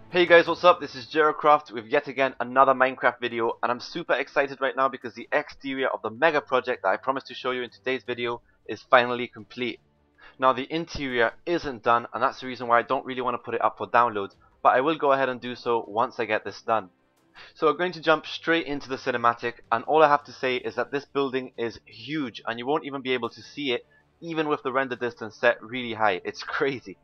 Hey guys, what's up? This is JeroCraft with yet again another Minecraft video, and I'm super excited right now because the exterior of the mega project that I promised to show you in today's video is finally complete. Now the interior isn't done, and that's the reason why I don't really want to put it up for download, but I will go ahead and do so once I get this done. So we're going to jump straight into the cinematic, and all I have to say is that this building is huge and you won't even be able to see it even with the render distance set really high. It's crazy.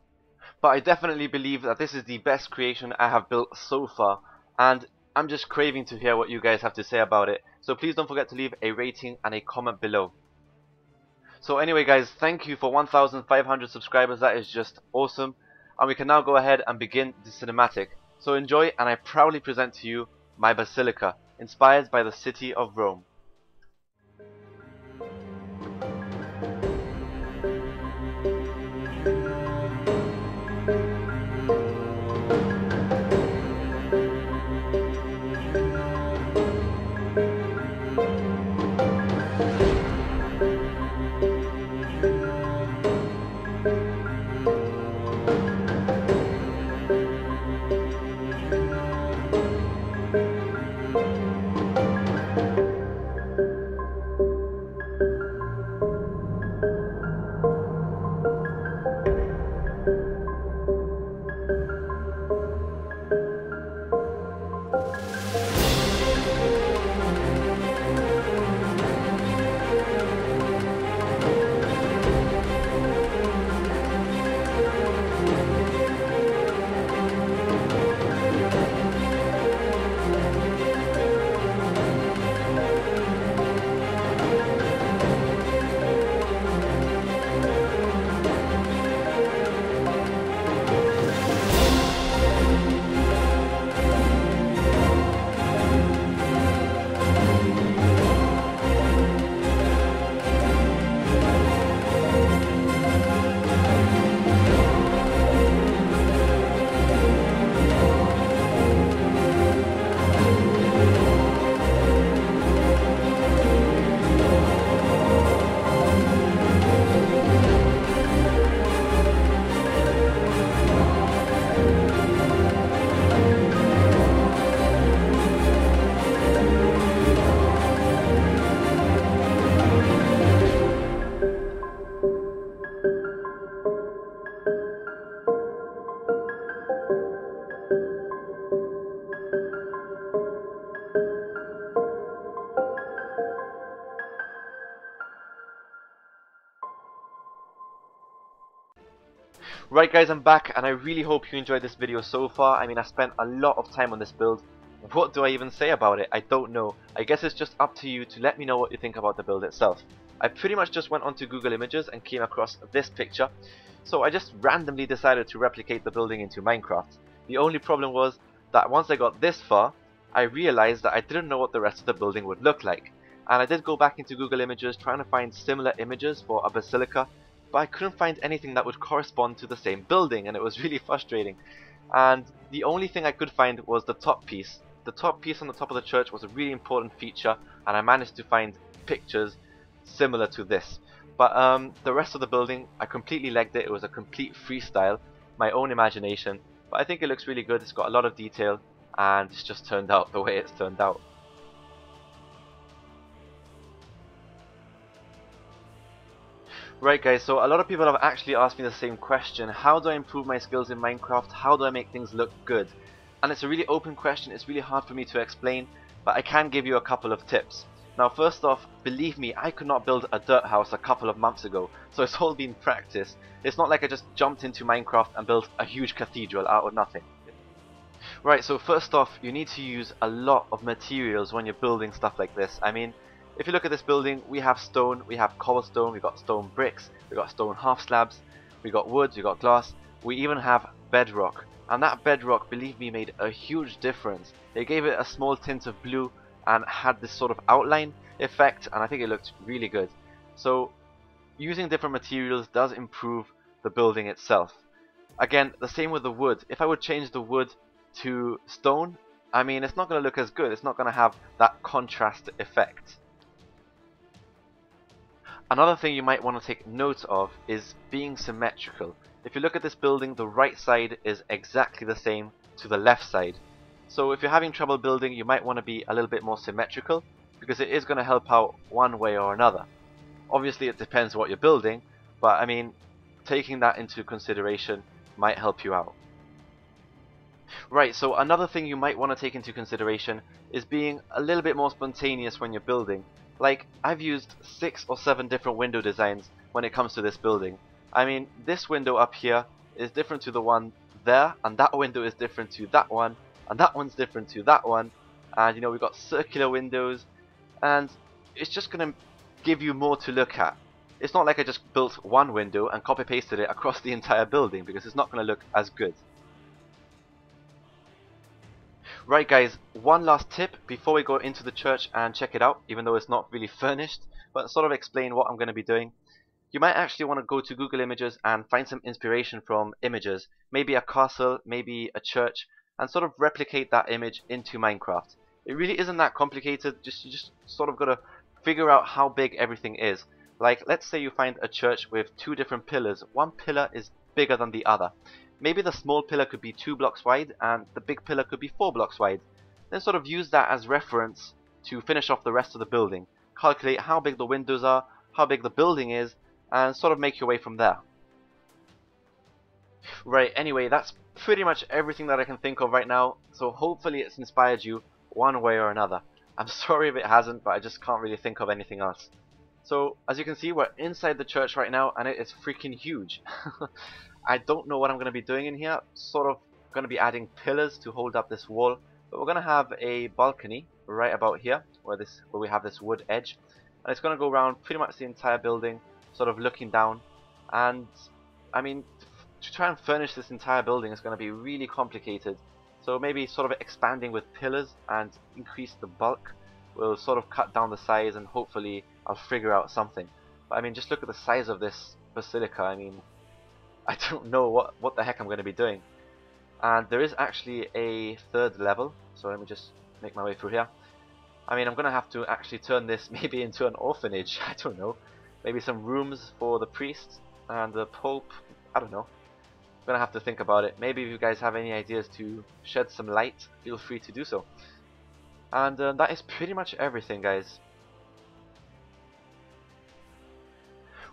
But I definitely believe that this is the best creation I have built so far, and I'm just craving to hear what you guys have to say about it. So please don't forget to leave a rating and a comment below. So anyway guys, thank you for 1,500 subscribers, that is just awesome. And we can now go ahead and begin the cinematic. So enjoy, and I proudly present to you my Basilica, inspired by the city of Rome. Right guys, I'm back, and I really hope you enjoyed this video so far. I mean, I spent a lot of time on this build. What do I even say about it? I don't know. I guess it's just up to you to let me know what you think about the build itself. I pretty much just went onto Google Images and came across this picture, so I just randomly decided to replicate the building into Minecraft. The only problem was that once I got this far, I realized that I didn't know what the rest of the building would look like. And I did go back into Google Images trying to find similar images for a basilica, but I couldn't find anything that would correspond to the same building, and it was really frustrating. And the only thing I could find was the top piece. The top piece on the top of the church was a really important feature, and I managed to find pictures similar to this. But the rest of the building, I completely legged it. It was a complete freestyle, my own imagination. But I think it looks really good. It's got a lot of detail, and it's just turned out the way it's turned out. Right guys, so a lot of people have actually asked me the same question. How do I improve my skills in Minecraft? How do I make things look good? And it's a really open question. It's really hard for me to explain, but I can give you a couple of tips. Now first off, believe me, I could not build a dirt house a couple of months ago, so it's all been practice. It's not like I just jumped into Minecraft and built a huge cathedral out of nothing. Right, so first off, you need to use a lot of materials when you're building stuff like this. I mean, if you look at this building, we have stone, we have cobblestone, we got stone bricks, we got stone half slabs, we got wood, we got glass, we even have bedrock. And that bedrock, believe me, made a huge difference. They gave it a small tint of blue and had this sort of outline effect, and I think it looked really good. So using different materials does improve the building itself. Again, the same with the wood. If I would change the wood to stone, I mean, it's not going to look as good. It's not going to have that contrast effect. Another thing you might want to take note of is being symmetrical. If you look at this building, the right side is exactly the same to the left side. So if you're having trouble building, you might want to be a little bit more symmetrical, because it is going to help out one way or another. Obviously it depends what you're building, but I mean, taking that into consideration might help you out. Right, so another thing you might want to take into consideration is being a little bit more spontaneous when you're building. Like, I've used 6 or 7 different window designs when it comes to this building. I mean, this window up here is different to the one there, and that window is different to that one, and that one's different to that one, and you know, we've got circular windows, and it's just going to give you more to look at. It's not like I just built one window and copy pasted it across the entire building, because it's not going to look as good. Right guys, one last tip before we go into the church and check it out, even though it's not really furnished, but sort of explain what I'm going to be doing. You might actually want to go to Google Images and find some inspiration from images, maybe a castle, maybe a church, and sort of replicate that image into Minecraft. It really isn't that complicated, you just sort of got to figure out how big everything is. Like, let's say you find a church with 2 different pillars. One pillar is bigger than the other. Maybe the small pillar could be 2 blocks wide and the big pillar could be 4 blocks wide. Then sort of use that as reference to finish off the rest of the building. Calculate how big the windows are, how big the building is, and sort of make your way from there. Right, anyway, that's pretty much everything that I can think of right now, so hopefully it's inspired you one way or another. I'm sorry if it hasn't, but I just can't really think of anything else. So, as you can see, we're inside the church right now, and it is freaking huge. I don't know what I'm going to be doing in here. Sort of going to be adding pillars to hold up this wall, but we're going to have a balcony right about here, where we have this wood edge, and it's going to go around pretty much the entire building, sort of looking down. And I mean, to try and furnish this entire building is going to be really complicated. So maybe sort of expanding with pillars and increase the bulk will sort of cut down the size, and hopefully I'll figure out something. But I mean, just look at the size of this basilica. I mean, I don't know what the heck I'm going to be doing. And there is actually a 3rd level, so let me just make my way through here. I mean, I'm going to have to actually turn this maybe into an orphanage. I don't know. Maybe some rooms for the priest and the pope. I don't know. I'm going to have to think about it. Maybe if you guys have any ideas to shed some light, feel free to do so. And that is pretty much everything, guys.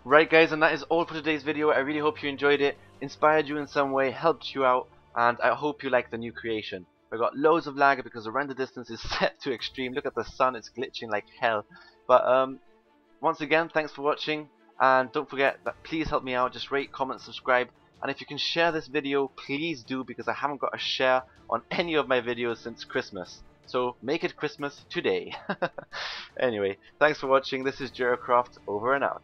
Right guys, and that is all for today's video. I really hope you enjoyed it, inspired you in some way, helped you out, and I hope you like the new creation. I got loads of lag because the render distance is set to extreme. Look at the sun, it's glitching like hell. But once again, thanks for watching, and don't forget that please help me out, just rate, comment, subscribe, and if you can share this video, please do, because I haven't got a share on any of my videos since Christmas. So make it Christmas today. Anyway, thanks for watching. This is JeroCraft, over and out.